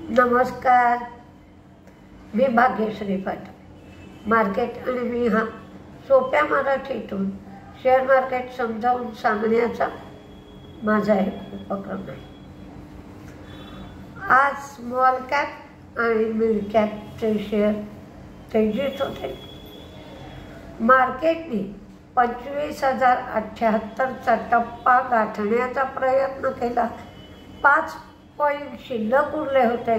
नमस्कार, मी भाग्यश्री पाटील. मार्केट आणि मी हा सोप्या मराठीतून शेअर मार्केट समजावून सांगण्याचा माझा एक उपक्रम आहे. आज स्मॉल कॅप आणि मिड कॅपचे शेअर तेजीत होते. मार्केटने 25,078चा टप्पा गाठण्याचा प्रयत्न केला. 5 पॉईंट शिल्लक उरले होते.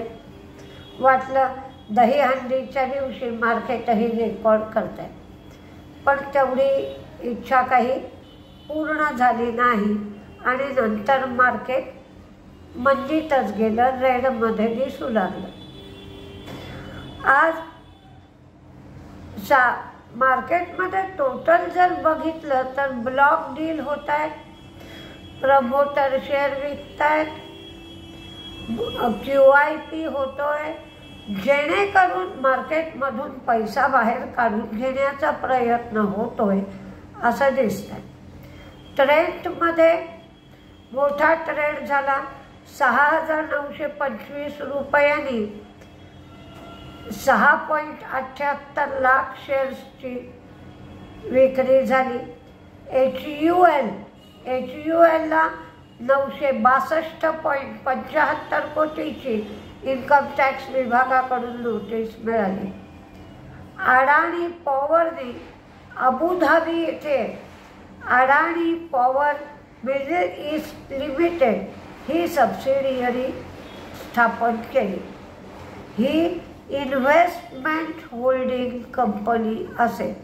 वाटलं दहीहंडीच्या दिवशी मार्केटही रेकॉर्ड करते, पण तेवढी इच्छा काही पूर्ण झाली नाही आणि नंतर मार्केट मंदीतच गेलं, रेडमध्ये दिसू लागलं. आज मार्केटमध्ये टोटल जर बघितलं तर ब्लॉक डील होत आहेत, प्रमोटर शेअर विकत आहेत, QIP होतोय, जेणेकरून मार्केटमधून पैसा बाहेर काढून घेण्याचा प्रयत्न होतोय असं दिसतंय. ट्रेंडमध्ये मोठा ट्रेड झाला. 6,925 रुपयांनी 6.78 लाख शेअर्सची विक्री झाली. HULला 962.75 कोटीची इन्कम टॅक्स विभागाकडून नोटीस मिळाली. अडाणी पॉवरने अबुधाबी येथे अडाणी पॉवर मिडल ईस्ट लिमिटेड ही सबसिडियरी स्थापन केली. ही इन्व्हेस्टमेंट होल्डिंग कंपनी असेल.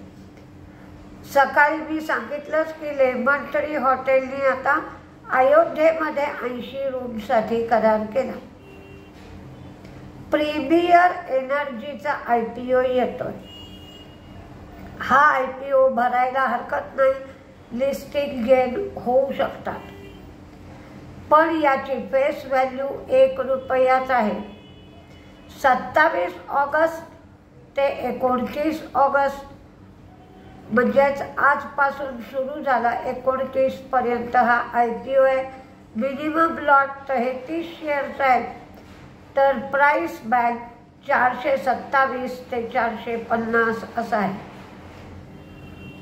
सकाळी मी सांगितलंच की लेमन ट्री हॉटेलने आता अयोध्येमध्ये 80 रूमसाठी करार केला. प्रीमियर एनर्जीचा IPO येतोय. हा IPO भरायला हरकत नाही, लिस्टिंग गेन होऊ शकतात, पण याची फेस व्हॅल्यू 1 रुपयाच आहे. 27 ऑगस्ट ते 29 ऑगस्ट म्हणजेच आजपासून सुरू झाला. 29 पर्यंत हा IPO आहे. मिनिमम लॉट 33 शेअर्स आहेत, तर प्राइस बँड 427 ते 450 असा आहे.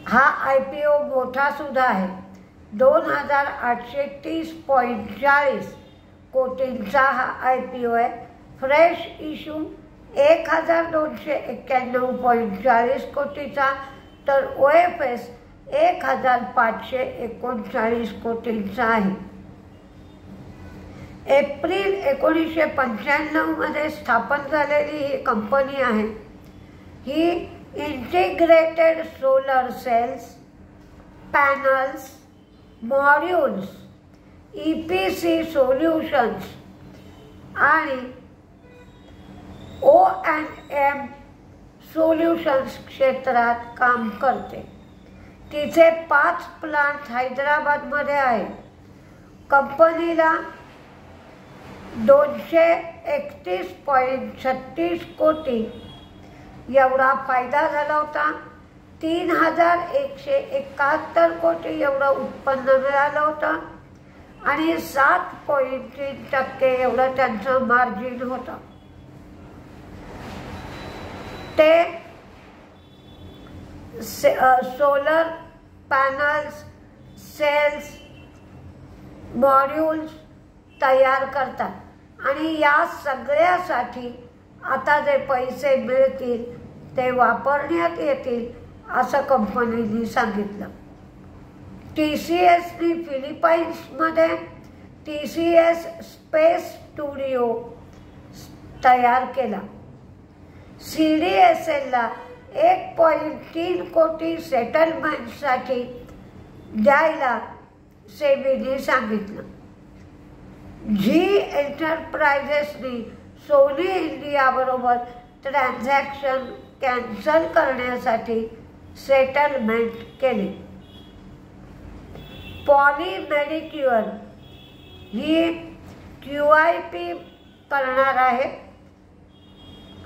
हा IPO मोठा सुद्धा आहे. 2,830.40 कोटींचा हा IPO आहे. फ्रेश इश्यू 1,291.40 कोटीचा, तर OFS 1,539 कोटींचा आहे. एप्रिल 1995 स्थापन झालेली ही कंपनी आहे. ही integrated solar cells, panels, modules, EPC solutions आणि O&M सोल्युशन्स क्षेत्रात काम करते. तिचे 5 प्लांट हैदराबादमध्ये आहेत. कंपनीला 231.36 कोटी एवढा फायदा झाला होता. 3,171 कोटी एवढं उत्पन्न मिळालं होतं आणि 7.3% एवढं त्यांचं मार्जिन होतं. ते सोलर पॅनल्स, सेल्स, मॉड्यूल्स तयार करतात आणि या सगळ्यासाठी आता जे पैसे मिळतील ते वापरण्यात येतील असं कंपनीने सांगितलं. TCSने फिलिपाईन्समध्ये TCS स्पेस स्टुडिओ तयार केला. CDSLला 1.3 कोटी सेटलमेंटसाठी द्यायला सेबीने सांगितलं. झी एंटरप्राइजेसने सोनी इंडियाबरोबर ट्रान्झॅक्शन कॅन्सल करण्यासाठी सेटलमेंट केले. पॉली मेडिक्युअर ही QIP करणार आहे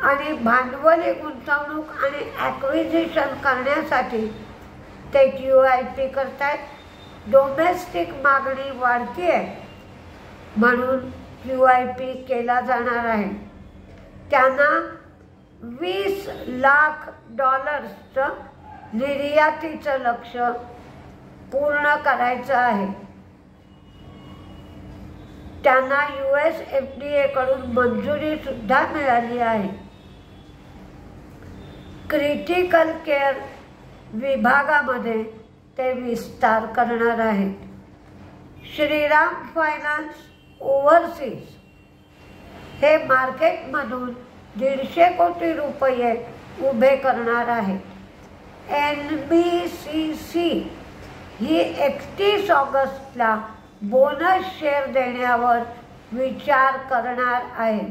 आणि भांडवली गुंतवणूक आणि ॲक्विजिशन करण्यासाठी ते QIP करतायत. डोमेस्टिक मागणी वाढती आहे म्हणून QIP केला जाणार आहे. त्यांना $20 लाख निर्यातीचं लक्ष्य पूर्ण करायचं आहे. त्यांना US FDA कडून मंजुरी सुद्धा मिळाली आहे. क्रिटिकल केअर विभागामध्ये ते विस्तार करणार आहेत. श्रीराम फायनान्स ओव्हरसीज हे मार्केटमधून 150 कोटी रुपये उभे करणार आहेत. NBCC ही 31 ऑगस्टला बोनस शेअर देण्यावर विचार करणार आहे.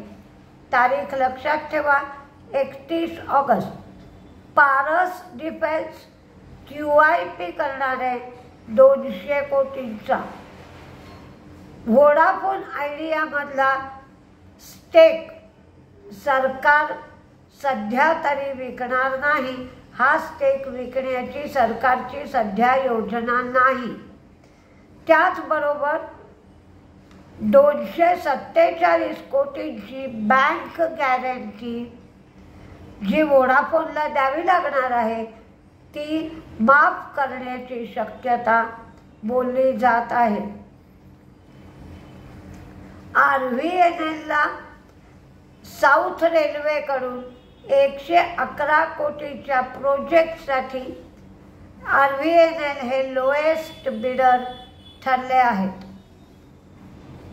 तारीख लक्षात ठेवा, 31 ऑगस्ट. पारस डिफेन्स QIP करणार आहे 200 कोटींचा. व्होडाफोन आयडियामधला स्टेक सरकार सध्या तरी विकणार नाही. हा स्टेक विकण्याची सरकारची सध्या योजना नाही. त्याचबरोबर 247 कोटींची बँक गॅरंटी जी व्होडाफोनला द्यावी लागणार आहे ती माफ करण्याची शक्यता बोलली जात आहे. RVNLला साऊथ रेल्वेकडून 111 कोटीच्या प्रोजेक्टसाठी RVNL हे लोएस्ट बिडर ठरले आहेत.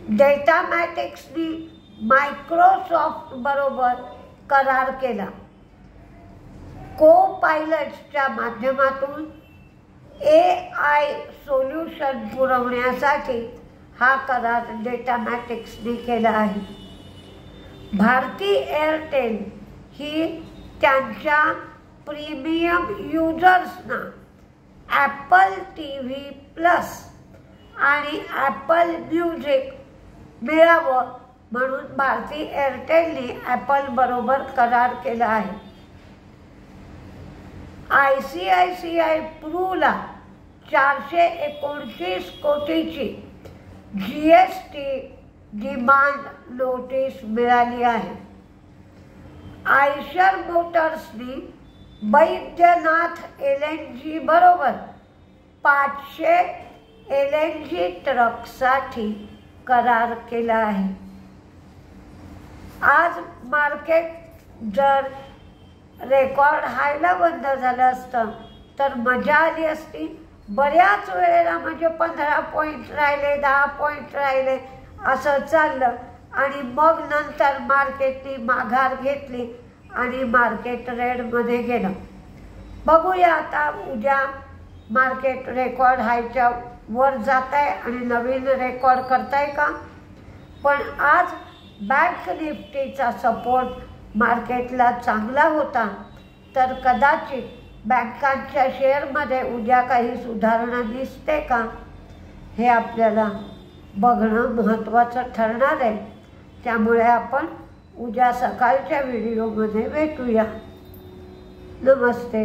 डेटामॅटिक्सनी मायक्रोसॉफ्ट बरोबर करार केला. को-पायलटच्या माध्यमातून AI सोल्युशन पुरवण्यासाठी हा करार डेटामॅटिक्सने केला आहे. भारती एअरटेल ही त्यांच्या प्रीमियम युजर्सना Apple TV+ आणि Apple म्युझिक मिळावं म्हणून भारती एअरटेलने Apple बरोबर करार केला आहे. ICICI Pruला 429 कोटीची GST डिमांड नोटीस मिळाली आहे. आयशर मोटर्सनी बैद्यनाथ LNG बरोबर 500 LNG ट्रकसाठी करार केला आहे. आज मार्केट जर रेकॉर्ड हायला बंद झालं असतं तर मजा आली असती. बऱ्याच वेळेला म्हणजे 15 पॉईंट राहिले, 10 पॉईंट राहिले असं चाललं आणि मग नंतर मार्केटने माघार घेतली आणि मार्केट रेडमध्ये गेलं. बघूया आता उद्या मार्केट रेकॉर्ड हायच्या वर जात आहे आणि नवीन रेकॉर्ड करताय का. पण आज बँक निफ्टीचा सपोर्ट मार्केटला चांगला होता तर कदाचित बँकांच्या शेअरमध्ये उद्या काही सुधारणा दिसते का हे आपल्याला बघणं महत्त्वाचं ठरणार आहे. त्यामुळे आपण उद्या सकाळच्या व्हिडिओमध्ये भेटूया. नमस्ते.